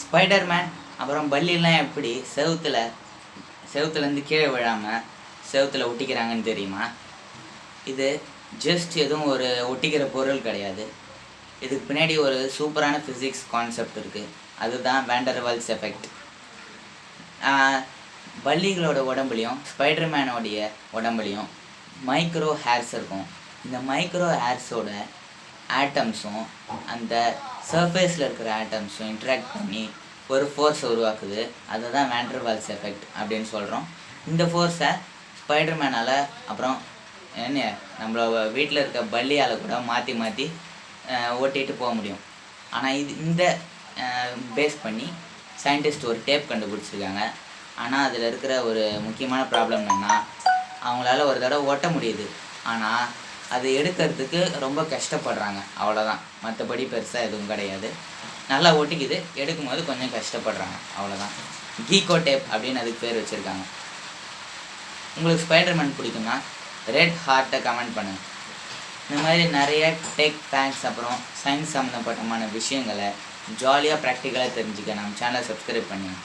Spiderman அப்புறம் பல்லிலாம் எப்படி செவுத்துலேருந்து கீழே விழாமல் செவுத்தில் ஒட்டிக்கிறாங்கன்னு தெரியுமா? இது ஜஸ்ட் எதுவும் ஒரு ஒட்டிக்கிற பொருள் கிடையாது. இதுக்கு பின்னாடி ஒரு சூப்பரான ஃபிசிக்ஸ் கான்செப்ட் இருக்குது. அதுதான் வேண்டர்வால்ஸ் எஃபெக்ட். பல்லிகளோட உடம்புலையும் ஸ்பைடர்மேனோடைய உடம்புலையும் மைக்ரோ ஹேர்ஸ் இருக்கும். இந்த மைக்ரோ ஹேர்ஸோட ஆட்டம்ஸும் அந்த சர்ஃபேஸில் இருக்கிற ஆட்டம்ஸும் இன்ட்ராக்ட் பண்ணி ஒரு ஃபோர்ஸை உருவாக்குது. அதை தான் வேண்டர்வால்ஸ் எஃபெக்ட் அப்படின்னு சொல்கிறோம். இந்த ஃபோர்ஸை ஸ்பைடர்மேனால் அப்புறம் நம்மளோட வீட்டில் இருக்க பல்லியால் கூட மாற்றி மாற்றி ஓட்டிகிட்டு போக முடியும். ஆனால் இந்த பேஸ் பண்ணி சயின்டிஸ்ட் ஒரு டேப் கண்டுபிடிச்சிருக்காங்க. ஆனால் அதில் இருக்கிற ஒரு முக்கியமான ப்ராப்ளம் என்னென்னா, அவங்களால ஒரு தடவை ஓட்ட முடியுது, ஆனால் அது எடுக்கிறதுக்கு ரொம்ப கஷ்டப்படுறாங்க. அவ்வளோதான், மற்றபடி பெருசாக எதுவும் கிடையாது. நல்லா ஒட்டிக்குது, எடுக்கும்போது கொஞ்சம் கஷ்டப்படுறாங்க, அவ்வளோதான். கீகோ டேப் அப்படின்னு அதுக்கு பேர் வச்சுருக்காங்க. உங்களுக்கு ஸ்பைடர்மேன் பிடிக்குன்னா ரெட் ஹார்ட்டை கமெண்ட் பண்ணுங்கள். இந்த மாதிரி நிறைய டெக் ஃபேக்ட்ஸ் அப்புறம் சயின்ஸ் சம்மந்தப்பட்டமான விஷயங்களை ஜாலியாக ப்ராக்டிக்கலாக தெரிஞ்சுக்க நம்ம சேனலை சப்ஸ்கிரைப் பண்ணுங்கள்.